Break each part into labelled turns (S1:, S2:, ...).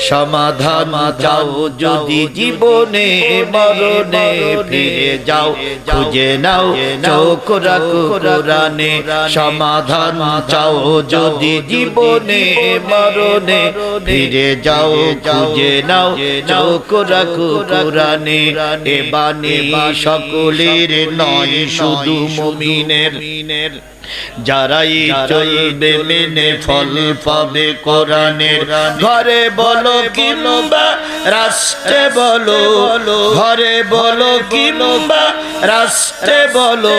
S1: সমাধান চাও যদি জীবনে মরণে ফিরে যাও খুঁজে নাও চোখ রাখো কোরআনে সমাধান চাও যদি জীবনে মরণে ফিরে যাও খুঁজে নাও চোখ রাখো কোরআনে এ বাণী সকলের নয় শুধু মুমিনের যারাই চলবে মেনে ফল পাবে কোরআনের ঘরে বলো কিংবা রাষ্ট্রে বলো ঘরে বলো কিংবা রাষ্ট্রে বলো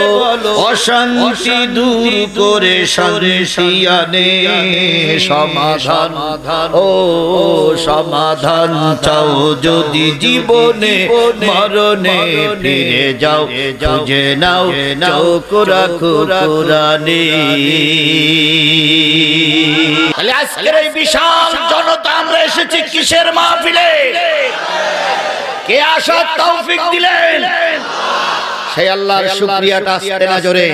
S1: অশান্তি দূর করে শান্তি আনে সমাধান ও সমাধান চাও যদি জীবনে মরণে ফিরে যাও খুঁজে নাও চোখ রাখো কোরআনে। আজকের এই বিশাল জনতা আমরা এসেছি কিসের মাহফিলে? কে আসার তৌফিক দিলেন? সেই আল্লাহর শুকরিয়াটা আস্তে না জোরে,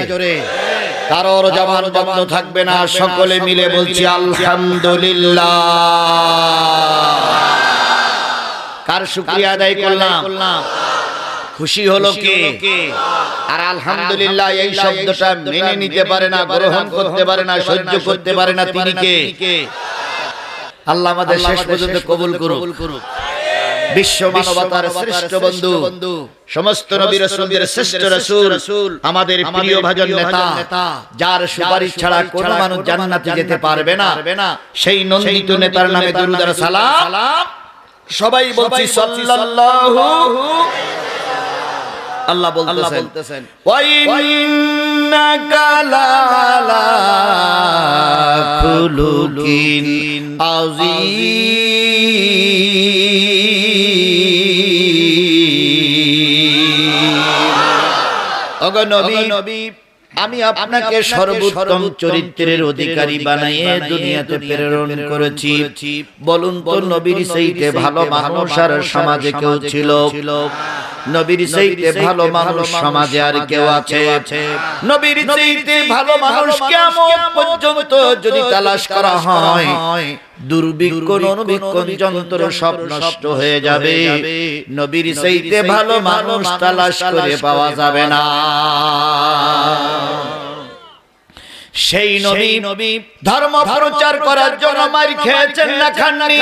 S1: কারোর জবান বন্ধ থাকবে না, সকলে মিলে বলছি আলহামদুলিল্লাহ। কার শুকরিয়া আদায় করলাম? খুশি হলো কে? আর আলহামদুলিল্লাহ এই শব্দটা মেনে নিতে পারে না, গ্রহণ করতে পারে না, সহ্য করতে পারে না, তিনি কে? আল্লাহ আমাদের শেষ পর্যন্ত কবুল করুক। বিশ্ব মানবতার শ্রেষ্ঠ বন্ধু, সমস্ত নবী রাসূলদের শ্রেষ্ঠ রাসূল, আমাদের প্রিয় ভাজন নেতা, যার সুপারিশ ছাড়া কোনো মানুষ জান্নাতে যেতে পারবে না, সেই নন্দিত নেতার নামে দরুদ আর সালাম সবাই বলছি সাল্লাল্লাহু। আল্লাহ বলতেছেন ওয়া ইন্নাকা লালা খুলুকিন আযীম। ওগো নবী, আমি আপনাকে সর্বোত্তম চরিত্রের অধিকারী বানিয়ে দুনিয়াতে প্রেরণ করেছি। বলুন তো নবীর চাইতে ভালো মানুষ আর সমাজে কেউ ছিল? নবীর চাইতে ভালো মানুষ সমাজে আর কেউ আছে? নবীর চাইতে ভালো মানুষ কিয়ামত পর্যন্ত যদি তালাশ করা হয়, দুর্ভিক্ষণ অনুবীক্ষণ যন্ত্র সব নষ্ট হয়ে যাবে। নবীর চাইতে ভালো মানুষ তালাশ করে পাওয়া যাবে না। সেই নবী ধর্ম প্রচার করার জন্য মার খেয়েছেন না খাননি?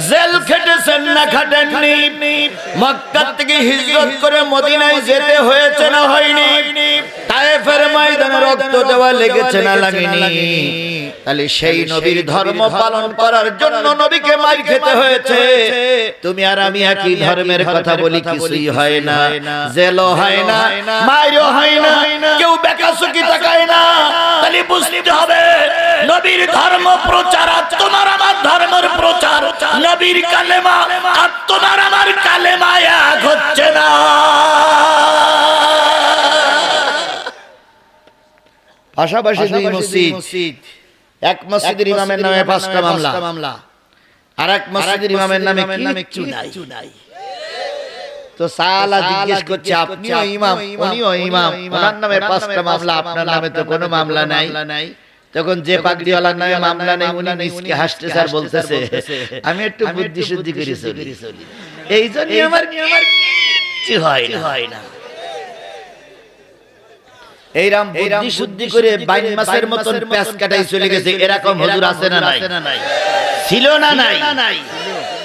S1: জেল খেটেছেন না খাটেননি? মক্কা থেকে হিজরত করে মদিনায় যেতে হয়েছে না হয়নি? তায়েফের ময়দানে রক্ত দেওয়া লেগেছে না লাগেনি? তাহলে সেই নবীর ধর্ম পালন করার জন্য নবীকে মার খেতে হয়েছে। তুমি আর আমি একই ধর্মের কথা বলি, কিছুই হয় না, জেলও হয় না, মাইরও হয় না, কেউ বেকাসুকি তাকায় না। তাহলে বুঝতে হবে নবীর ধর্ম প্রচার আর তোমার আমার ধর্মের প্রচার, নবীর কালেমা আর তোমার আমার কালেমা এক হচ্ছে না। পাশাপাশি দুই মসজিদ, এক মসজিদের ইমামের নামে 5টা মামলা, আর এক মসজিদের ইমামের নামে কিচ্ছু নাই। তো সালা জিজ্ঞেস করছে আপনিও ইমাম উনিও ইমাম, ওনার নামে 5টা মামলা, আপনার নামে তো কোনো মামলা নাই। তখন যে পাগড়িওয়ালার নামে মামলা নেই উনি মিসকে হাসতে স্যার বলতেছে আমি একটু বুদ্ধি শুদ্ধি করে চলি, এই জন্য আমার কিছু হয় না। এইরাম বুদ্ধি শুদ্ধি করে 22 মাসের মতন প্যাঁচ কাটাই চলে গেছে, এরকম হুজুর আছে না নাই? ছিল না নাই?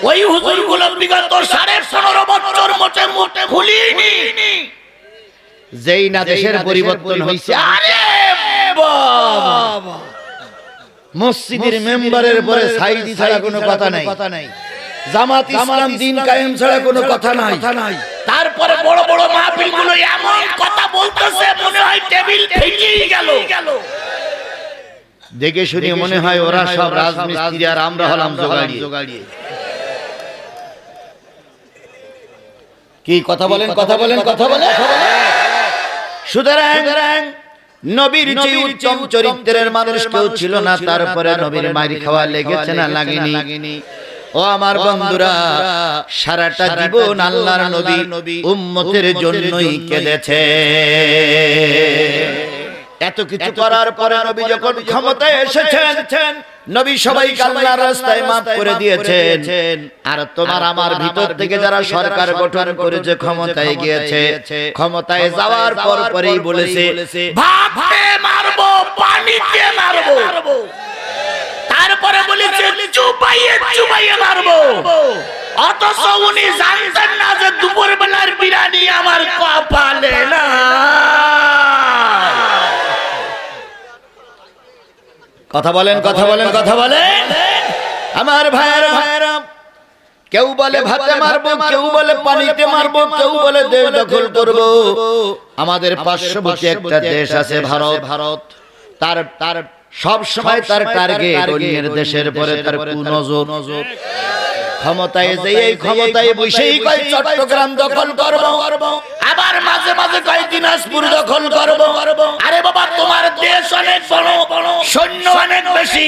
S1: ওই হুজুরগুলো বিগত 15.5 বছর মোটে খুলিনি। যেই না দেশের পরিবর্তন হইছে, আরে বাবা, মসজিদের মেম্বারের পরে সাইদি ছাড়া কোনো কথা নাই, জামাত ইসলাম দিন কায়েম ছাড়া কোনো কথা নাই। তারপরে বড় বড় মাহফিলগুলো এমন কথা বলতেছে মনে হয় টেবিল ভেঙেই গেল। দেখে শুনে মনে হয় ওরা সব রাজমিস্ত্রি আর আমরা হলাম জোগাড়িয়ে। কি কথা বলেন? সুতরাং নবীর যে উত্তম চরিত্রের মানুষ কেউ ছিল না, তারপরে নবীর মারি খাওয়া লেগেছে না লাগেনি? ও আমার বন্ধুরা, সারাটা জীবন আল্লাহর নবী উম্মতের জন্যই কেঁদেছে। এত কিছু করার পরে নবী যখন ক্ষমতায় এসেছেন, নবী সবাইকে আল্লাহর রাস্তায় maaf করে দিয়েছেন আর তোমার আমার ভিতর থেকে যারা সরকার গঠন করেছে ক্ষমতায় গিয়েছে ক্ষমতায় যাওয়ার পর পরেই বলেছে ভাতে মারবো পানিতে মারবো তারপরে বলেছে চুপাইয়ে মারবো অথচ উনি জানতেন না যে দুপুর বেলার বিরিয়ানি আমার কপালে না কথা বলেন আমার ভাইয়েরা কেউ বলে ভাতে মারবো কেউ বলে পানিতে মারবো কেউ বলে দেশ দখল করব আমাদের পার্শ্ববর্তী একটা দেশ আছে ভারত তার সব সময় তার টার্গেট অন্যের দেশের পরে তার কুনজর ক্ষমতায় যে এই ক্ষমতায় বসেই কয় চট্টগ্রাম দখল করব আবার মাঝে মাঝে কয় দিনাজপুর দখল করব আরে বাবা তোমার দেশ অনেক বড় সৈন্য অনেক বেশি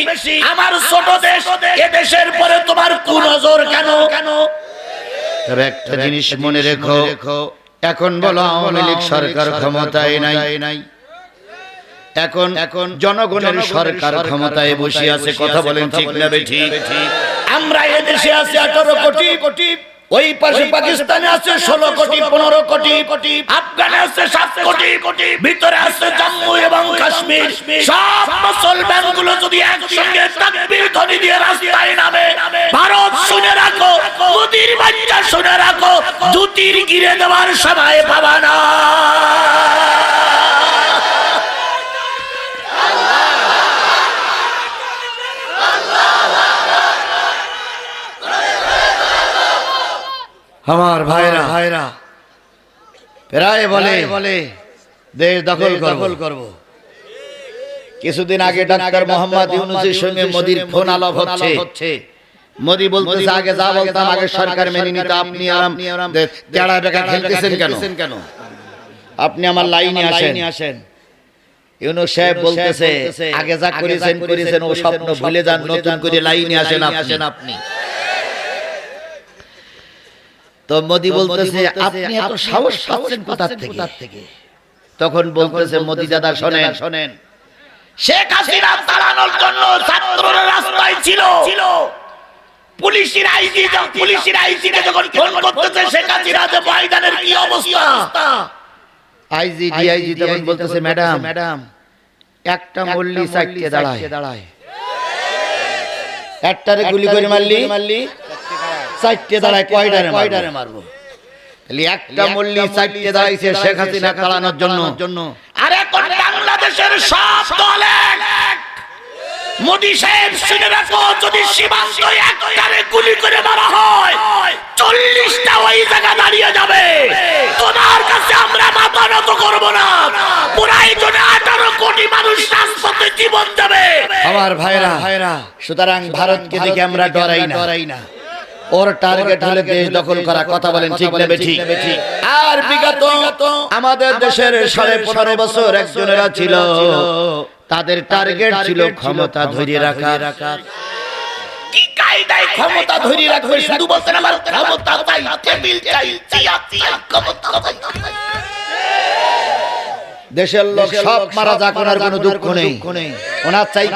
S1: আমার ছোট দেশ এই দেশের পরে তোমার কুনজর কেন তবে একটা জিনিস মনে রেখো এখন বলো আওয়ামী লীগ সরকার ক্ষমতায় নাই এখন জনগণের সরকার ক্ষমতায় বসে আছে কথা বলেন ঠিক না বেঠিক আমরা এই দেশে আছি 18 কোটি ওই পাশে পাকিস্তানে আছে 16 কোটি 15 কোটি আফগানে আছে 7 কোটি ভিতরে আছে জম্মু এবং কাশ্মীর সব মুসলমানগুলো যদি একসঙ্গে তাকবীর ধ্বনি দিয়ে রাস্তায় নামে ভারত শুনে রাখো মোদির বাচ্চা শুনে রাখো জুতির গিরে দেওয়ার সময় পাবা না আমার ভাইরা প্রায় বলে দেশ দখল করব কিছুদিন আগে ডাক্তার মোহাম্মদ ইউনূসের সঙ্গে মোদির ফোন আলাপ হচ্ছে মোদি বলতেছে আগে যা বলতাম আগে সরকার মেনে নিত আপনি তেড়া বেকা খেলতেছেন কেন আপনি আমার লাইনে আসেন ইউনূস সাহেব বলতেছে আগে যা করেছেন ও স্বপ্ন ভুলে যান নতুন করে লাইনে আসেন আপনি তো মোদি বলতেছে আপনি এত সাহস পাচ্ছেন কোথা থেকে তখন বলতেছে মোদি দাদা শুনেন শেখ হাসিনা তাড়ানোর জন্য ছাত্ররা রাস্তায় ছিল পুলিশের আইজিকে যখন ফোন করতেছে শেখ হাসিনা যে ময়দানের কি অবস্থা আইজি ডিআইজি তখন বলতেছে ম্যাডাম একটা মল্লি সাইডে দাঁড়ায় একটারে গুলি করে মারলি সাইডে দাঁড়ায় কয়টারে মারবো তাহলে একটা মল্লি সাইডে দাঁড়াইছে শেখ হাসিনা তাড়ানোর জন্য আরে কোন বাংলাদেশের সব দল এক মোদি সাহেব শুনে রাখো যদি সীমান্ত একটারে গুলি করে মারা হয় 40টা ওই জায়গা দাঁড়িয়ে যাবে তোমার কাছে আমরা মাথা নত করব না প্রয়োজনে 18 কোটি মানুষ রাজপথে জীবন দেবে আমার ভাইরা সুতরাং ভারতকে দেখে আমরা ডরাই না ওর টার্গেট হলে দেশ দখল করা কথা বলেন ঠিক না বেঠিক আর বিগত আমাদের দেশের 15.5 বছর একজনেরা ছিল তাদের টার্গেট ছিল ক্ষমতা ধরে রাখা কি কায়দায় ক্ষমতা ধরে রাখবে শুধু বলছেন আমার ক্ষমতা চাই টেবিল চাই ক্ষমতা দেশের লোক সব মারা যাক ওনার কোনো দুঃখ নেই ওনার চাই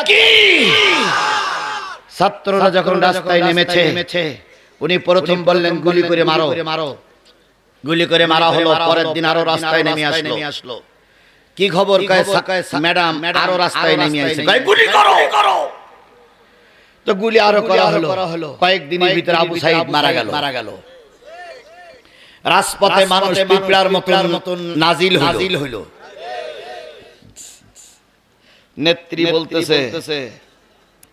S1: কি ছাত্ররা যখন রাস্তায় নেমেছে উনি প্রথম বললেন গুলি করে মারা হলো পরের দিন আরো রাস্তায় নেমে আসলো কি খবর ম্যাডাম আরো রাস্তায় নেমে আসছে গুলি করো তো গুলি আরো করা হলো কয়েকদিনের ভিতরে আবু সাইদ মারা গেল রাজপথে মানুষ পিঁপড়ার মতন নাজিল হইল নেত্রী বলতেছে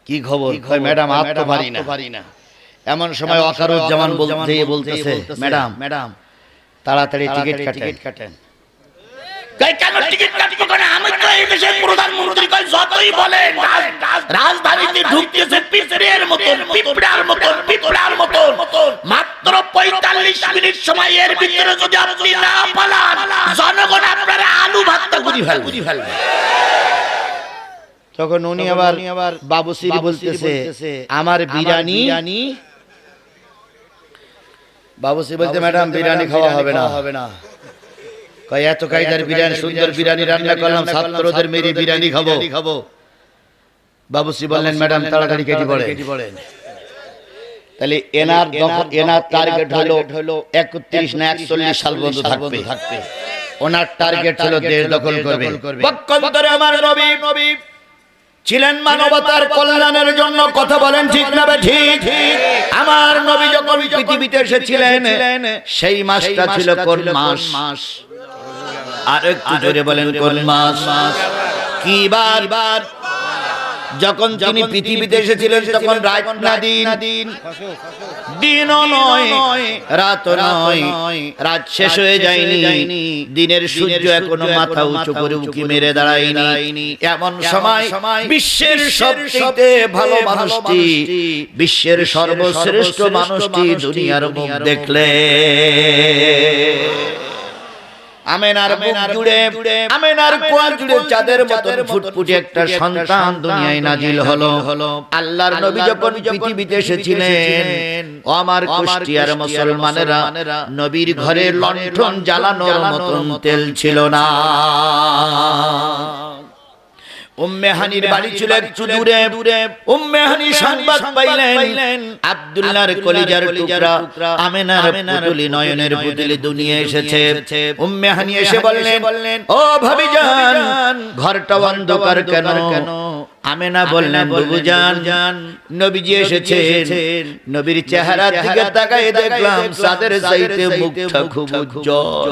S1: কি খবর ম্যাডাম আর তো পারি না এমন সময় ওয়াকারুজ্জামান বলতেছে ম্যাডাম তাড়াতাড়ি টিকিট কাটেন কেন টিকিট কাটবো কেন আমি তো এই দেশের প্রধানমন্ত্রী কই যতই বলেন রাজধানীতে ঢুকতেছে পিঁপড়ার মতন মাত্র 45 মিনিট সময়ের ভিতরে যদি আপনি না পালান জনগণ আপনারা আলু ভাতটা গুলি ফেলবে তখন উনি আবার বাবুসির বলতেছে আমার বিরিয়ানি বাবুসি বলতে ম্যাডাম বিরিয়ানি খাওয়া হবে না কয় এত কায়দার বিরিয়ানি, সুন্দর বিরিয়ানি রান্না করলাম, ছাত্রদের মেরে বিরিয়ানি খাবো। বাবুসি বললেন ম্যাডাম তাড়াতাড়ি কেটে পড়েন। তাহলে এনার টার্গেট হলো 31 না 41 সাল পর্যন্ত থাকবে। ওনার টার্গেট ছিল দেশ দখল করবে। পক্ষান্তরে আমার নবী ছিলেন মানবতার কল্যাণের জন্য। কথা বলেন ঠিক না ঠিক? আমার নবী যখন পৃথিবীতে এসেছিলেন সেই মাসটা ছিল কোন মাস? আর একটু জোরে বলেন কোন মাস? কি বার? যখন তিনি পৃথিবীতে এসেছিলেন তখন রাত না দিনও নয় রাতও নয়, রাত শেষ হয়ে যায়নি, দিনের সূর্য এখনো মাথা উঁচু করে উঁকি মেরে দাঁড়ায়নি। এমন সময় বিশ্বের সবচেয়ে ভালো মানুষটি, বিশ্বের সর্বশ্রেষ্ঠ মানুষটি দুনিয়ার মুখ দেখলে আমেনার কোল জুড়ে চাঁদের মতন ফুটফুটে একটা সন্তান দুনিয়ায় নাজিল হলো। আল্লাহর নবী যখন পৃথিবীতে এসেছিলেন, আমার কুষ্টিয়ার মুসলমানেরা নবীর ঘরে লণ্ঠন জ্বালানোর মতন তেল ছিল না। উম্মে হানির বাড়ি ছিল একটু দূরে। উম্মে হানি সংবাদ পাইলেন আব্দুল্লাহর কলিজার টুকরা আমেনার পুতুলি, নয়নের পুতুলি দুনিয়া এসেছে। উম্মে হানি এসে বললেন, ও ভাবিজান, ঘরটা অন্ধকার কেন? আমেনা বললেন, বুবুজান, নবীজি এসেছেন। নবীর চেহারার দিকে তাকায় দেখলাম চাঁদের চাইতে মুখটা খুব উজ্জ্বল,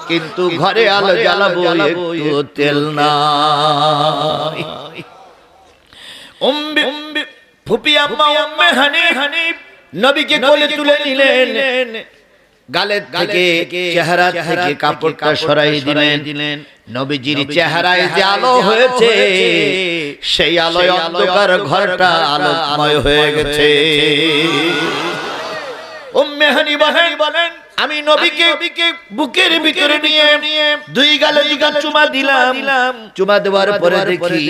S1: কিন্তু ঘরে আলো জ্বালাবো একটু তেল নাই। ফুপি আম্মা উম্মে হানি নবীকে কোলে তুলে নিলেন, গালের থেকে চেহারা থেকে কাপড়টা সরাই দিলেন। নবীজির চেহারায় যে আলো হয়েছে সেই আলোয় অন্ধকার ঘরটা আলোময় হয়ে গেছে। উম্মে হানি বলেন, আমি নবীকে বুকের ভিতরে নিয়ে দুই গালে চুমা দিলাম। চুমা দেওয়ার পরে দেখি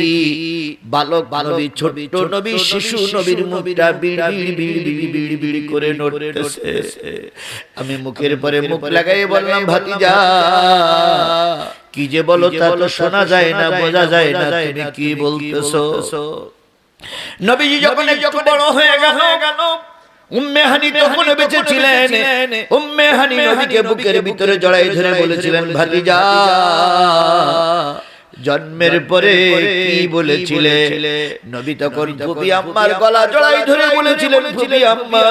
S1: বালক নবী, ছোট নবী, শিশু নবীর মুখটা বিড়ি করে নড়তেছে। আমি মুখের পরে মুখ লাগাই বললাম, ভাতিজা কি যে বলো তা তো শোনা যায় না, বোঝা যায় না, তুমি কি বলতেছো? নবীজি যখন একটু বড় হয়ে গেল, উম্মে হানি তখন বেঁচে ছিলেন। উম্মে হানি নবীকে বুকের ভিতরে জড়াই ধরে বলেছিলেন, ভাতিজা জন্মের পরে কি বলেছিলে? নবী তখন ফুপি আম্মার গলা জড়াই ধরে বলেছিলেন, ফুপি আম্মা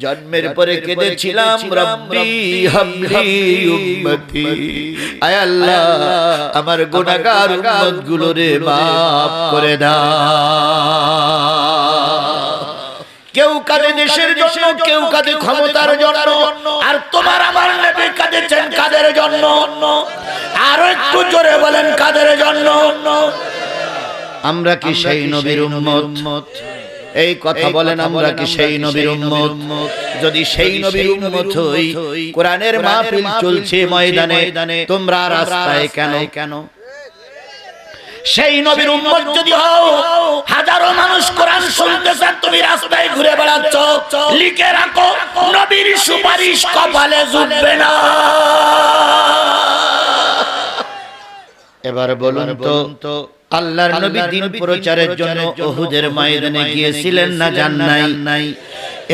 S1: জন্মের পরে কেঁদেছিলাম, রব্বি হাবলি উম্মতি, আয় আল্লাহ আমার গুনাহগার উম্মতগুলোরে মাফ করে দাও। কেউ কাঁদে দেশের জন্য, কেউ কাঁদে ক্ষমতার জন্য, আর তোমার আমার নবী কাঁদেছেন কাদের জন্য? আরো একটু জোরে বলেন কাদের জন্য? আমরা কি সেই নবীর উম্মত? এই কথা বলেন, আমরা কি সেই নবীর উম্মত? যদি সেই নবীর উম্মত হই, কোরআনের মাহফিল চলছে ময়দানে, তোমরা রাস্তায় কেন? সেই নবীর উম্মত যদি হও, হাজারো মানুষ কোরআন শুনতেছে, তুমি রাস্তায় ঘুরে বেড়াচ্ছ, লিখে রাখো নবীর সুপারিশ কপালে জুটবে না। এবার বলুন তো, আল্লাহর নবী দিন প্রচারের জন্য উহুদের ময়দানে গিয়েছিলেন না যান নাই?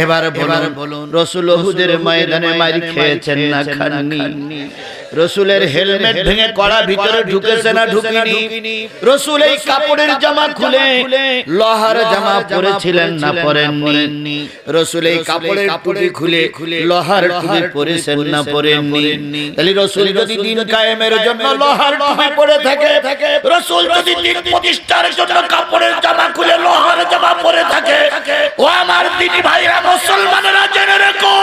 S1: এবার বলুন রাসূল উহুদের ময়দানে মার খেয়েছেন না খাননি? রাসূলের হেলমেট ভেঙে কড়া ভিতরে ঢুকেছে না ঢুকিনি? রাসূল এই কাপড়ের জামা খুলে লোহার জামা পরেছিলেন না পরেননি? রাসূল এই কাপড়ের টুপি খুলে লোহার টুপি পরেছেন না পরেননি? তাহলে রাসূল যদি দিন কায়েমের জন্য লোহার টুপি পরে থাকে, রাসূল যদি দিন প্রতিষ্ঠার জন্য কাপড়ের জামা খুলে লোহার জামা পরে থাকে, ও আমার দিনী ভাইরা মুসলমানেরা জেনে রেখো,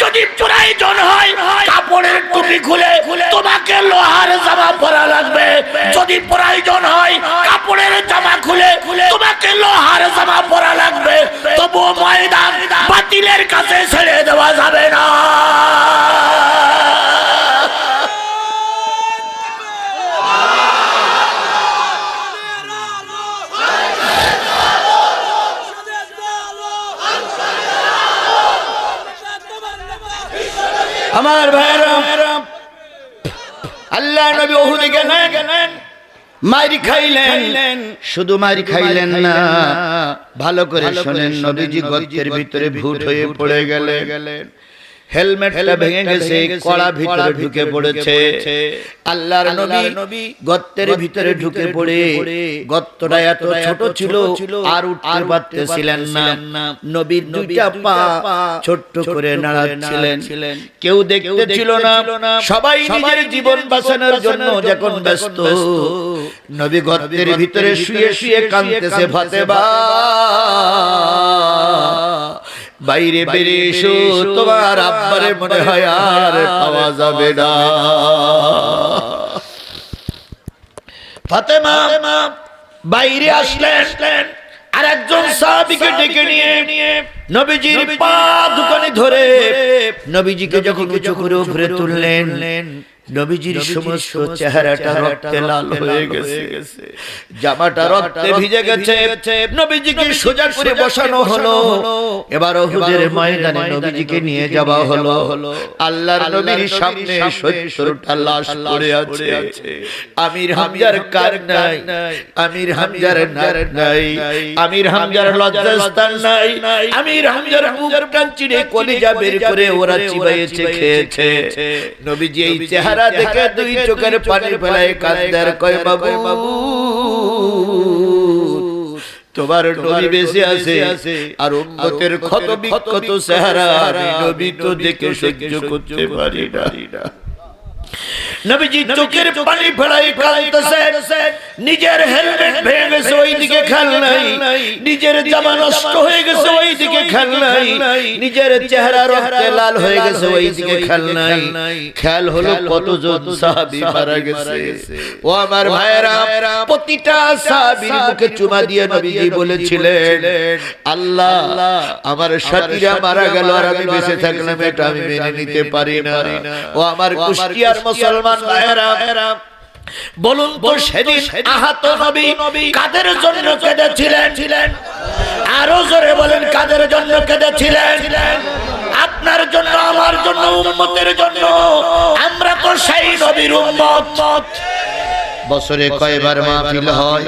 S1: যদি প্রয়োজন হয় কাপড়ের টুপি খুলে তোমাকে লোহার জামা পরা লাগবে। যদি প্রয়োজন হয় কাপড়ের জামা খুলে তোমাকে লোহার জামা পরা লাগবে। তবু ময়দান বাতিলের কাছে ছেড়ে দেওয়া যাবে না। আমার ভাইরা, আল্লাহ নবী উহুদে গেলেন, মারি খাইলেন, শুধু মারি খাইলেন না, ভালো করে শুনেন, নবীজি গর্তের ভিতরে ভূত হয়ে পড়ে গেলেন। হেলমেটটা ভেঙে গেছে, কড়া ভিতরে ঢুকে পড়েছে। আল্লাহর নবী গর্তের ভিতরে ঢুকে পড়ে, গর্তটা এত ছোট ছিল আর উঠতে পারতেছিলেন না। নবীর দুইটা পা ছোট্ট করে নাড়াচ্ছিলেন, কেউ দেখতে ছিল না, সবাই নিজের জীবন বাঁচানোর জন্য যখন ব্যস্ত। নবী গর্তের ভিতরে শুয়ে শুয়ে কাঁদতেছে, ফাতেমা বাইরে বেরিয়ে এসো, তোমার আব্বারে মনে হয় আর পাওয়া যাবে না। ফাতেমা বাইরে আসলেন, আর একজন সাহাবীকে ডেকে নিয়ে নবীজির পা দুখানি ধরে নবীজিকে যখন উঁচু করে উপরে তুললেন, নবীজির সমস্ত চেহারাটা রক্তে লাল হয়ে গেছে, জামাটা রক্তে ভিজে গেছে। নবীজিকে সোজা করে বসানো হলো। এবার উহুদের ময়দানে নবীজিকে নিয়ে যাওয়া হলো। আল্লাহর নবীর সামনে ৭০টা লাশ পড়ে আছে। আমির হামজার কার নাই, আমির হামজার নার নাই, আমির হামজার লজ্জাস্থান নাই, আমির হামজার মুখটা চিড়ে কলিজা বের করে ওরা চিবাইছে, খেয়েছে। নবীজি এই চেহারা দেখে দুই চোখের পানি ফেলায় কাঁদার কয়, বাবু তোমার নবী বেঁচে আছে, আর উম্মতের ক্ষত বিক্ষত চেহারা আমি নবী তো দেখে সহ্য করতে পারি না। নবীজি চোখের পানি ফেলাই কাঁদতেছে, নিজের হেলমেট ভেঙে গেছে ওইদিকে খেয়াল নাই, নিজের জামা নষ্ট হয়ে গেছে ওইদিকে খেয়াল নাই, নিজের চেহারা রক্তে লাল হয়ে গেছে ওইদিকে খেয়াল নাই। খেয়াল হলো কতজন সাহাবী মারা গেছে। ও আমার ভাইয়েরা, প্রতিটা সাহাবীর মুখে চুমা দিয়ে নবীজি বলেছিলেন, আল্লাহ আমার সাথীরা মারা গেল আর আমি বেঁচে থাকলাম, এটা আমি মেনে নিতে পারি না। ও আমার কুষ্টিয়ার মুসলমান ভাইয়েরা, বলুন তো সেদিন আহত নবী কাদের জন্য কেঁদেছিলেন? আরো জোরে বলেন, কাদের জন্য কেঁদেছিলেন? আপনার জন্য, আমার জন্য, উম্মতের জন্য। আমরা তো সেই নবীর উম্মত। বছরে কয়বার মাহফিল হয়?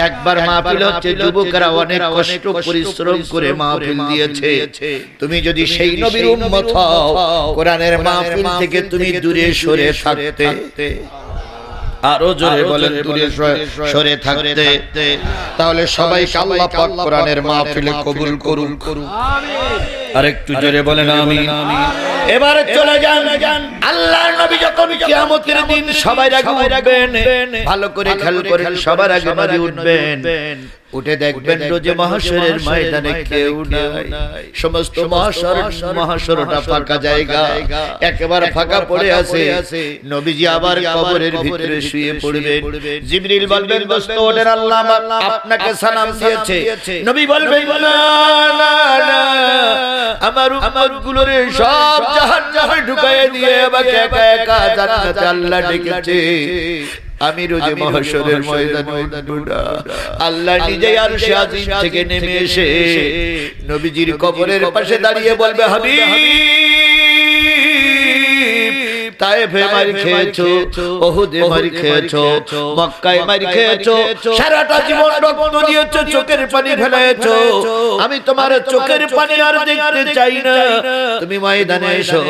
S1: একবার মাহফিল হচ্ছে। যুবকরা অনেক কষ্ট পরিশ্রম করে মাহফিল দিয়েছে। তুমি যদি সেই নবীর উম্মত হও, কোরআনের মাহফিল থেকে তুমি দূরে সরে থাকতে, আরো জোরে বলেন, দূরে সরে থাকতে, তাহলে সবাই আল্লাহ পাক কোরআনের মাহফিলে কবুল করুন। আমিন। আরেকটু জোরে বলেন আমিন। এবারে চলে যান, আল্লাহর নবী যখন কিয়ামতের দিন সবাই আগে উঠবেন, ভালো করে খেয়াল করেন, সবার আগে নবী উঠবেন। উঠে দেখবেন রোজে মহাশরের ময়দানে কেউ নাই, সমস্ত মহাশরটা ফাঁকা জায়গা, একেবারে ফাঁকা পড়ে আছে। নবীজি আবার কবরের ভিতরে শুয়ে পড়বেন। জিবরিল বলবেন, দোস্ত ওঠেন, আল্লাহ আপনাকে সালাম দিয়েছে। নবী বলবেন, না না না, আমার উম্মতগুলোরে সব জাহান্নামে ঢুকাইয়ে দিয়ে আমাকে একা একা জান্নাতে আল্লাহ ডেকেছে। আমি রোজে মহাশরের ময়দানে উঠবো না। আল্লাহ নিজেই আরশে আজিম থেকে নেমে এসে নবীজির কবরের পাশে দাঁড়িয়ে বলবে, হাবিব তায়েফে মারি খেয়েছো, ওহুদে মারি খেয়েছো, মক্কায় মারি খেয়েছো, সারাটা জীবন রক্ত দিয়েছো, চোখের পানি ফেলেছো। আমি তোমার চোখের পানি আর দেখতে চাই না। তুমি ময়দানে এসো,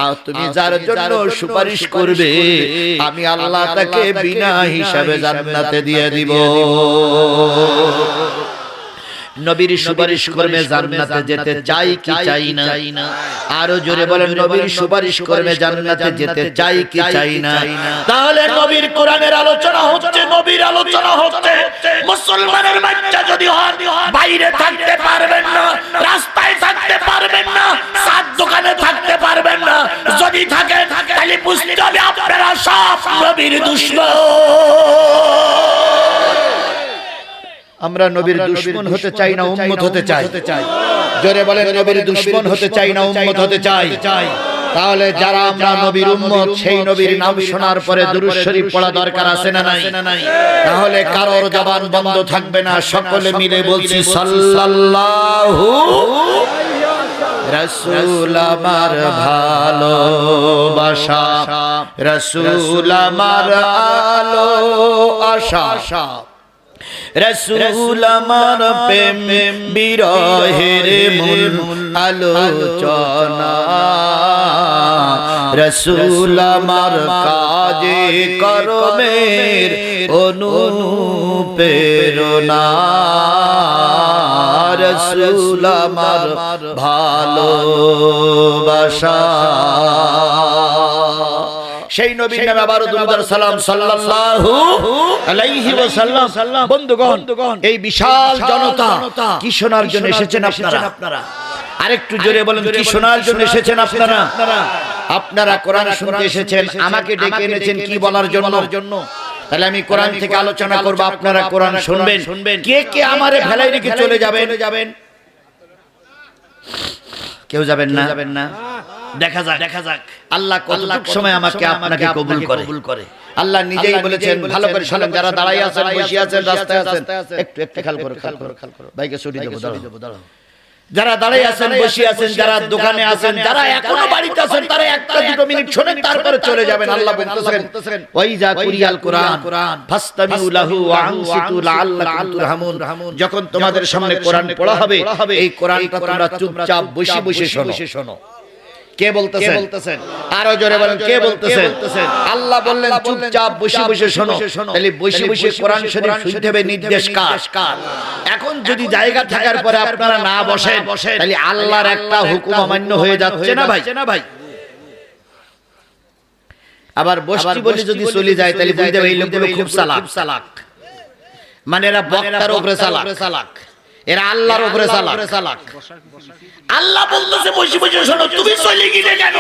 S1: আর তুমি যার জন্য সুপারিশ করবে আমি আল্লাহ তাকে বিনা হিসাবে জান্নাতে দিয়ে দিব। নবীর সুপারিশ কর্মে জান্নাতে যেতে চাই কি চাই না? আরো জোরে বলেন, নবীর সুপারিশ কর্মে জান্নাতে যেতে চাই কি চাই না? তাহলে নবীর কোরআনের আলোচনা হচ্ছে, নবীর আলোচনা হচ্ছে। মুসলমানের বাচ্চা যদি হন, বাইরে থাকতে পারবেন না, রাস্তায় থাকতে পারবেন না, সাত দোকানে থাকতে পারবেন না। যদি থাকেন তাহলে বুঝতে হবে আপনারা সব নবীর দুশমন। আমরা নবীর দুশমন হতে চাই না, উম্মত হতে চাই। জোরে বলেন, নবীর দুশমন হতে চাই না, উম্মত হতে চাই। তাহলে যারা আমরা নবীর উম্মত, সেই নবীর নাম শোনার পরে দুরূদ শরীফ পড়া দরকার আছে না নাই? তাহলে কারোর জবান বন্ধ থাকবে না, সকলে মিলে বলছি সাল্লাল্লাহু। রসুল আমার ভালোবাসা, রসুল আমার আলো আশা, রসুল আমার প্রেম বিরহের মূল আলোচনা, রসুল আমার কাজে কর্মের অনুপ্রেরণা, রসুল আমার ভালোবাসা। সেই নবীর নামে আবারো দুরূদ আর সালাম সাল্লাল্লাহু আলাইহি ওয়াসাল্লাম। বন্ধুগণ, এই বিশাল জনতা কি শোনার জন্য এসেছেন আপনারা? আরেকটু জোরে বলেন, কি শোনার জন্য এসেছেন আপনারা? আপনারা কোরআন শুনতে এসেছেন, আমাকে ডেকে এনেছেন কি বলার জন্য? তাহলে আমি কোরআন থেকে আলোচনা করব, আপনারা কোরআন শুনবেন। কে কে আমারে ফেলাই রেখে চলে যাবেন? কেউ যাবেন না? দেখা যাক আল্লাহ কতটুক সময় আমাকে আপনাকে কবুল করে। আল্লাহ নিজেই বলেছেন, ভালো করে শুনুন, যারা দাঁড়ায় আছেন, বসে আছেন, রাস্তায় আছেন, একটু খেয়াল করো। ভাইকে ছুটি দেবো, দাঁড়াও। যারা দাঁড়ায় আছেন, বসে আছেন, যারা দোকানে আছেন, যারা এখনো বাড়িতে আছেন, তারা একটা দুটো মিনিট শুনেন, তারপরে চলে যাবেন। আল্লাহ বলতেছেন, ওয়াইজা কুরিয়াল কুরআন ফাসতামিউ লাহু ওয়া আনসিতু লাআল্লাকুম তুরহামুন। যখন তোমাদের সামনে কোরআন পড়া হবে, এই কোরআনটা তোমরা চুপচাপ বসে শোনো। কে বলতেছেন? আরো জোরে বলেন, কে বলতেছেন? আল্লাহ বললেন চুপচাপ বসে শোনো। তাহলে বসে কোরআন শরীফ শুনতে হবে, নির্দেশ কার? এখন যদি জায়গা থাকার পরে আপনারা না বসেন, তাহলে আল্লাহর একটা হুকুম অমান্য হয়ে যাচ্ছে না ভাই? আবার বসতি বলে যদি চলে যায়, তাহলে বুঝতে হবে এই লোকগুলো খুব চালাক, মানে এরা বক্তার উপরে চালাক, এরা আল্লাহর উপরে চালাক। আল্লাহ বলতেছে বসে শোনো, তুমি চলে গিয়ে কেন?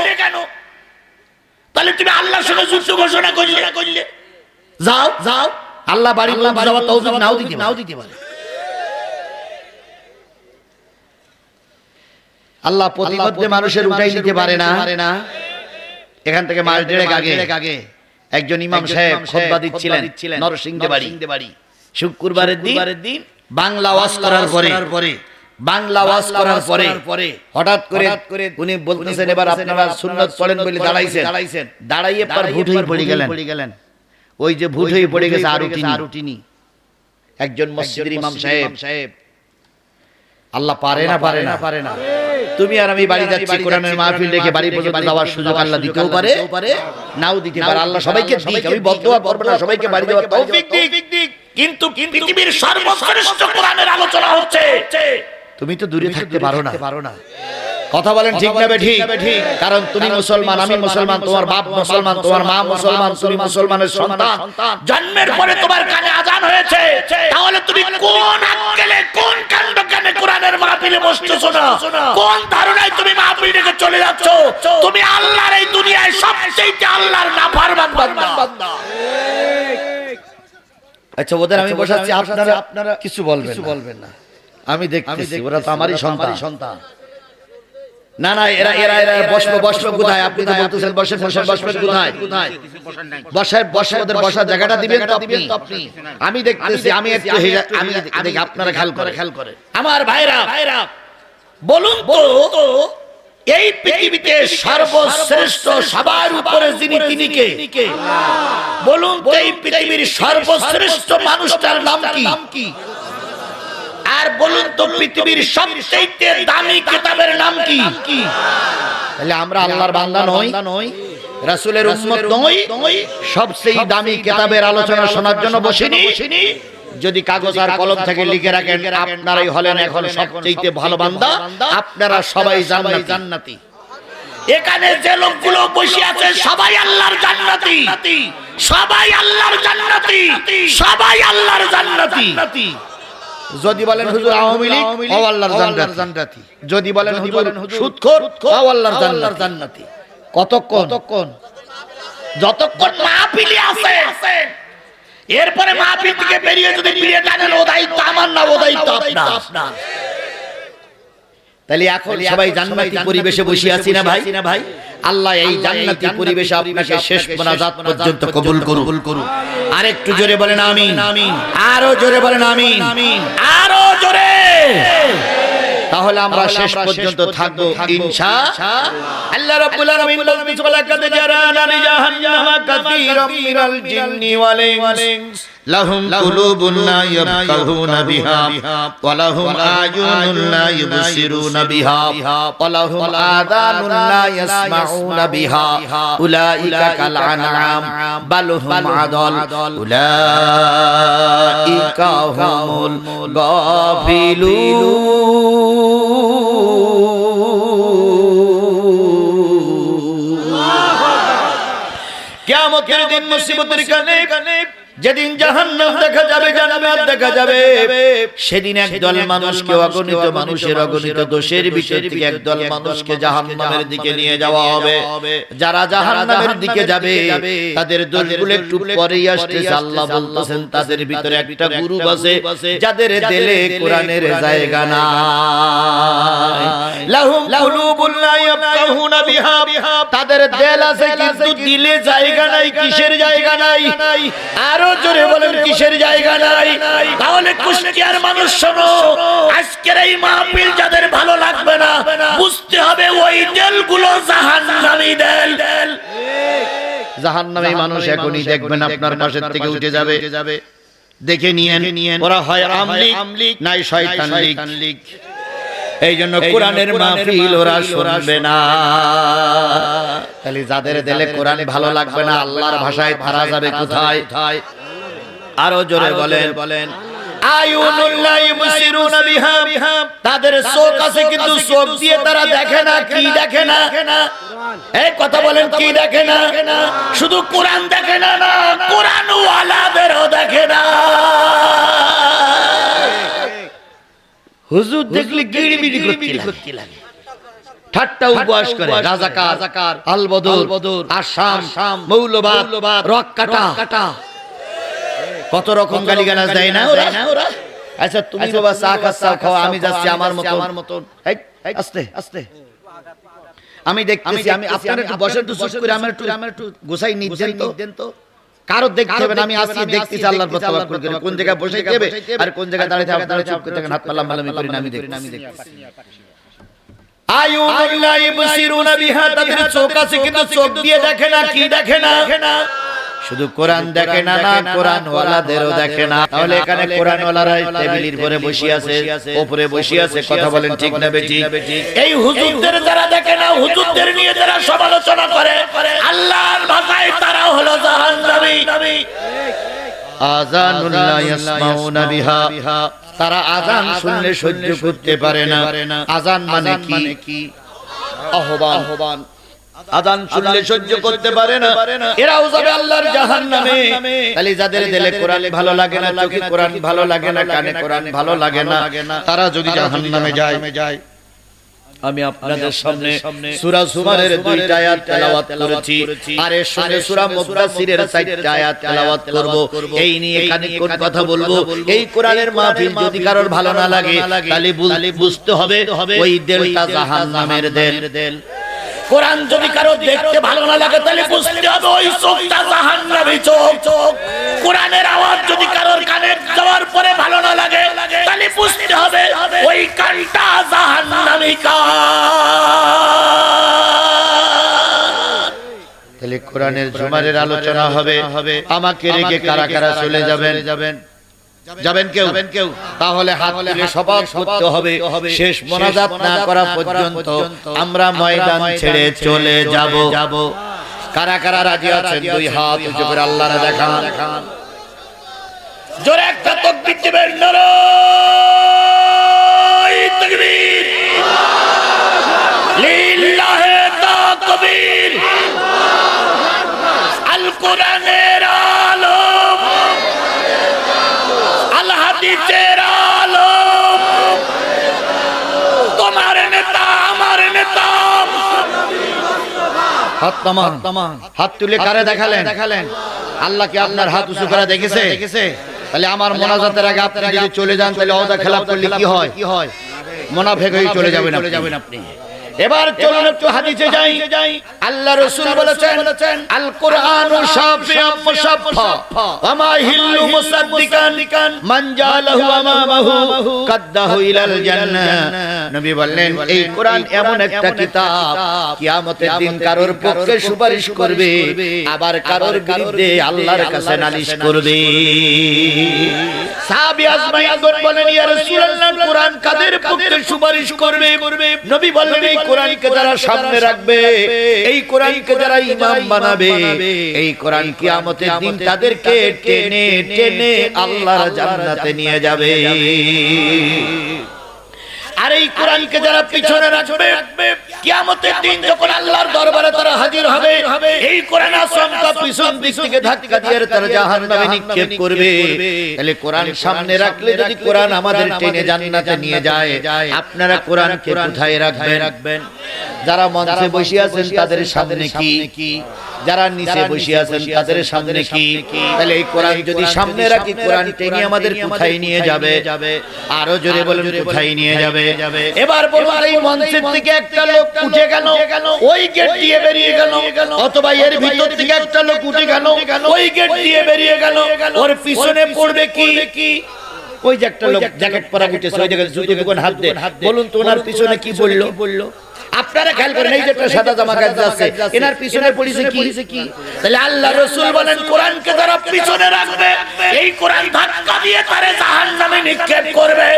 S1: তাহলে তুমি আল্লাহর সঙ্গে যুদ্ধ ঘোষণা করলে। যাও আল্লাহ বাড়ি যাওয়ার তৌফিক নাও দিতে পারে। আল্লাহ প্রতিমধ্যে মানুষের উঠাই নিতে পারে না। এখান থেকে মাস দেড়েক আগে একজন ইমাম সাহেব খুতবা দিচ্ছিলেন নরসিংদী বাড়ি। শুক্রবারের দিন বাংলা ওয়াজ করার পরে হঠাৎ করে উনি বলতেছেন, এবার আপনারা সুন্নাত পড়েন বলে দাঁড়াইছেন। দাঁড়াইয়ে পর ভুট হয়ে পড়ে গেলেন। ওই যে ভুট হয়ে পড়ে গেছে আরুটিনি। একজন মসজিদের ইমাম সাহেব, আল্লাহ পারে না। তুমি আর আমি বাড়ি যাচ্ছি, কোরআনের মাহফিল রেখে বাড়ি পর্যন্ত যাওয়ার সুযোগ আল্লাহ দিতেও পারে, নাও দিতে পারে। আল্লাহ সবাইকে দিক, আমি বদদুয়া করব না, সবাইকে বাড়ি যাওয়ার তৌফিক দিক। কিন্তু পৃথিবীর সর্বশ্রেষ্ঠ কোরআনের আলোচনা হচ্ছে, তুমি তো দূরে থাকতে পারো না। কথা বলেন ঠিক না ঠিক? কারণ তুমি মুসলমান, আমি মুসলমান, তোমার বাপ মুসলমান, তোমার মা মুসলমান, তুমি মুসলমানের সন্তান। জন্মের পরে তোমার কানে আজান হয়েছে, তাহলে তুমি কোন আক্কেলে, কোন কাণ্ড কানে কোরআনের মাহফিলে বসতেছো না? কোন ধারণায় তুমি মাহফিল থেকে চলে যাচ্ছ? তুমি আল্লাহর এই দুনিয়ায় সবচেয়ে আল্লাহর নাফরমান বান্দা। আচ্ছা, ওদের আমি বসাচ্ছি, আপনারা কিছু বলবেন না। আমি দেখতেছি, ওরা তো আমারই সন্তান। না এরা বসবে কোথায়? আপনি তো বলতেছেন বসবেন কোথায়? ওদের বসার জায়গাটা দিবেন তো আপনি। আমি দেখতেছি, আমি আপনারা খেয়াল করে। আমার ভাইরা বলুন তো, এই পৃথিবীতে সর্বশ্রেষ্ঠ, সবার উপরে যিনি, তিনি কে? বলুন তো, এই পৃথিবীর সর্বশ্রেষ্ঠ মানুষটার নাম কি? আর বলুন তো, পৃথিবীর সবচেয়ে দামি কিতাবের নাম কি? তাহলে আমরা আল্লাহর বান্দা নই, রাসূলের উম্মত নই, সবচেয়ে দামি কিতাবের আলোচনা শোনার জন্য বসিনি। যদি কাগজ আর কলম থেকে লিখে রাখেন, আপনারাই হলেন এখন সবচেয়ে ভালো বান্দা, আপনারা সবাই জান্নাতি। এখানে যে লোকগুলো বসে আছে সবাই আল্লাহর জান্নাতি, সবাই আল্লাহর জান্নাতি। যদি বলেন হুজুর আওয়ামী লীগ, ও আল্লাহর জান্নাতি। যদি বলেন হুজুর সুদখোর, ও আল্লাহর জান্নাতি। কতক্ষণ? যতক্ষণ মাহফিলে আছে। এরপরে মাহফিল থেকে বেরিয়ে যদি ফিরে টানেন, ও দায়িত্ব আমার না, ও দায়িত্ব আপনার। তাহলে এখন সবাই জান্নাতি পরিবেশে বসে আছি না ভাই? আল্লাহ এই জান্নাতি পরিবেশে আপনাকে শেষ মোনাজাত পর্যন্ত কবুল করুন। আরেকটু জোরে বলেন আমিন। আরো জোরে বলেন আমিন। আরো জোরে। তাহলে আমরা শেষ পর্যন্ত থাকবো ইনশাআল্লাহ। আল্লাহ রাব্বুল আলামিন বলেন ওয়ালাকাদ জারানা লিজাহান্নামা কাসীরাম মিনাল জিন্নি ওয়াল ইনস লাহুম কুলুবুন লা ইয়াফকাহুনা বিহা ওয়া লাহুম আয়ুনুন লা ইবসিরুনা বিহা ওয়া লাহুম আযানুন লা ইয়াসমাউনা বিহা উলাইকা কাল আনআম বাল হুম আদাল উলাইকা হুমুল গাফিলুন। কিয়ামতের দিন মুসিবতের কানে যেদিন জাহান্নাম দেখা যাবে, জান্নাত দেখা যাবে, সেদিন একদল মানুষকে, অগণিত মানুষের অগণিত দোষের ভিতর থেকে একদল মানুষকে জাহান্নামের দিকে নিয়ে যাওয়া হবে। যারা জাহান্নামের দিকে যাবে তাদের দোষগুলো একটু পরেই আসতেছে। আল্লাহ বলতেছেন তাদের ভিতরে একটা গ্রুপ আছে যাদের দিলে কোরআনের জায়গা নাই। লাহুম কুলুবুন লা ইয়াফকাহুনা বিহা, তাদের দিল আছে কিন্তু দিলে জায়গা নাই। কিসের জায়গা নাই? আরো জোরে বলেন কিসের জায়গা নাই? তাহলে কুষ্টিয়ার মানুষ শোনো, আজকের এই মাহফিল যাদের ভালো লাগবে না, বুঝতে হবে ওই দিলগুলো জাহান্নামী দিল। জাহান্নামী মানুষ এখনই দেখবেন আপনার পাশের থেকে উঠে যাবে। দেখে নিয়েন ওরা হয় আমলিক নাই শয়তান লীগ। এই জন্য কোরআনের মাহফিল ওরা শুনবে না। তাহলে যাদের দিলে কোরআন ভালো লাগবে না, আল্লাহর ভাষায় তারা যাবে কোথায়? আরো জোরে বলেন আয়ুনুল লা ইবসিরুনা বিহা, তাদের চোখ আছে কিন্তু চোখ দিয়ে তারা দেখে না। কি দেখে না? এই কথা বলেন, কি দেখে না? শুধু কোরআন দেখে না, কোরআন ওয়ালাদেরও দেখে না। হুজুর দেখলে গিড়মিড়ি করতে লাগে, ঠাট্টা উপহাস করে। রাজাকার, আলবদর, আসাম, মৌলবাদ, রক কাটা, কত রকম গালিগালাজ দেয় না ওরা। আচ্ছা তুমি বাবা চা খাও, আমি যাচ্ছি আমার মতন। আস্তে আমি দেখতেছি, আমি আপনারা একটু বসেন, একটু চুপ করে আমার একটু গোছাই নিদেন তো। কারো দেখতে হবে না, আমি আসছি দেখতেছি আল্লাহর পথ তাওয়াক্কুল করে কোন জায়গায় বসে দেবে আর কোন জায়গায় দাঁড়িয়ে থাকবে। আপনারা চুপ করে থাকেন, হাত পাল্লা মালামি করি না, আমি দেখতেছি। আয়ুনুল লা ইবসিরুনা বিহা, তাদের চোখ আছে কিন্তু চোখ দিয়ে দেখে না। কি দেখে না? শুধু কোরআন দেখে না, কোরআন ওয়ালাদেরও দেখে না। তাহলে এখানে কোরআন ওয়ালারা টেবিলের উপরে বসে আছে, উপরে বসে আছে। কথা বলেন ঠিক না বেঠিক? এই হুজুরদের যারা দেখে না, হুজুরদের নিয়ে যারা সমালোচনা করে, আল্লাহর ভাষায় তারা হলো জাহান্নামী। আযানুল লা ইয়াসমাউনা বিহা, তারা আযান শুনলে সহ্য করতে পারে না। আযান মানে কি? আহ্বান। আযান শুনলে সহ্য করতে পারে না, এরাও যাবে আল্লাহর জাহান্নামে। তাহলে যাদের দিলে কোরআন ভালো লাগে না, চোখে কোরআন ভালো লাগে না, কানে কোরআন ভালো লাগে না, তারা যদি জাহান্নামে যায়। আমি আপনাদের সামনে সূরা জুমারের 2টা আয়াত তেলাওয়াত করেছি, আর এর সঙ্গে সূরা মুদাসসিরের 4টা আয়াত তেলাওয়াত করব। এই নিয়ে খানিকক্ষণ কথা বলবো। এই কোরআনের মাহফিল যদি কারোর ভালো না লাগে, তাহলে বুঝতে হবে ওই দিলটা জাহান্নামের দিল। কোরআন যদি কারো দেখতে ভালো না লাগে, তাহলে বুঝতে হবে ওই চোখটা জাহান্নামী চোখ। কোরআনের আওয়াজ যদি কারোর কানে যাওয়ার পরে ভালো না লাগে, তাহলে বুঝতে হবে ওই কানটা জাহান্নামী কান। তাহলে কোরআনের জুমারের আলোচনা হবে, আমাকে রেখে কারা কারা চলে যাবেন কেউ? তাহলে হাত তুলে শপথ করতে হবে, শেষ মোনাজাত না করা পর্যন্ত আমরা ময়দান ছেড়ে চলে যাব। কারা কারা রাজি আছেন? দুই হাত উঁচু করে আল্লাহরে দেখান। জোরে একটা তাকবীর দিবেন। নারায়ে তাকবীর, লিল্লাহি তাকবীর। আল কোরআনের আলোক, আল হাদিসের আলোক, তোমার নেতা আমার নেতা। হাত তুলে কারে দেখালেন? আল্লাহ কি আপনার হাত উঁচু করে দেখেছে? তাহলে আমার মোনাজাতের আগে আপনি যদি চলে যান, তাহলে ওয়াদা খেলাপ করলে কি হয়? মুনাফিক হয়ে চলে যাবেন আপনি। এবার চলুন একটু হাদিসে যাই। আল্লাহ রাসূল বলেছেন আল কুরআনু শাফিউম মুশাফফা ওয়া মা হিল্লু মুসাদ্দিকান মান জালাহু আমামাহু কাদ্দাহু ইলাল জান্নাহ। নবী বললেন এই কোরআন এমন একটা কিতাব কিয়ামতের দিন কারোর পক্ষে সুপারিশ করবে, আবার কারোর বিরুদ্ধে আল্লাহর কাছে নালিশ করবে। সাহাবী আজমাইন বলেন ইয়া রাসূলুল্লাহ কোরআন কাদের পক্ষে সুপারিশ করবে? নবী বললেন এই কোরআনকে যারা সামনে রাখবে, এই কোরআনকে যারা ইমাম বানাবে, এই কোরআন কিয়ামতের দিন তাদেরকে টেনে টেনে আল্লাহর জান্নাতে নিয়ে যাবে। আর এই কোরআনকে যারা পিছনে রাখবে, কিয়ামতের দিন যখন আল্লাহর দরবারে তারা হাজির হবে, এই কোরআন আসমানটা পিছন দিক থেকে ধাক্কা দিয়ে তারা জাহান্নামে নিক্ষেপ করবে। তাহলে কোরআন সামনে রাখলে যদি কোরআন আমাদের টেনে জান্নাতে নিয়ে যায়, আপনারা কোরআনকে কোথায় রাখবেন? যারা মঞ্চে বসে আছেন তাদের সামনে কি, যারা নিচে বসে আছেন তাদের সামনে কি? তাহলে এই কোরআন যদি সামনে রাখি, কোরআন টেনে আমাদের কোথায় নিয়ে যাবে? আরো জোরে বলুন, কোথায় নিয়ে যাবে? এবার বলুন, এই মঞ্চের থেকে একটা লোক উঠে গেল, ওই গেট দিয়ে বেরিয়ে গেল, অথবা এর ভিতর থেকে একটা লোক উঠে গেল, ওই গেট দিয়ে বেরিয়ে গেল, ওর পিছনে পড়বে কি? ওই যে একটা লোক জ্যাকেট পরা উঠেছে, ওই জায়গায় জুতো দোকান হাত দেন, বলুন তো ওনার পিছনে কি বললো? আপনারা খেয়াল করেন, এই যে একটা সাদা জামা গায়ে আছে, এনার পিছনে পড়েছে কি? তাহলে আল্লাহ রাসূল বলেন কোরআনকে যারা পিছনে রাখবে, এই কোরআন ধাক্কা দিয়ে তারে জাহান্নামে নিক্ষেপ করবে।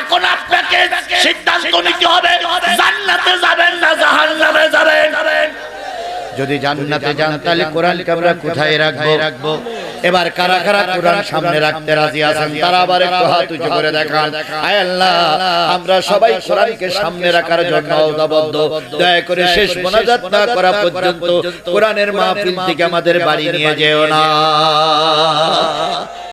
S1: এখন আপনাকে সিদ্ধান্ত নিতে হবে, জান্নাতে যাবেন না জাহান্নামে যাবেন। যদি জান্নাতে যান তাহলে কোরআনকে আমরা কোথায় রাখবো? এবার কারা কারা কোরআন সামনে রাখতে রাজি আছেন তারা আবার একটু হাত উঁচু করে দেখান। আয় আল্লাহ, আমরা সবাই কোরআনকে সামনে রাখার জন্য ওয়াদাবদ্ধ। দয়া করে শেষ মোনাজাত না করা পর্যন্ত কোরআনের মাহফিল থেকে আমাদের বাড়ি নিয়ে যেও না।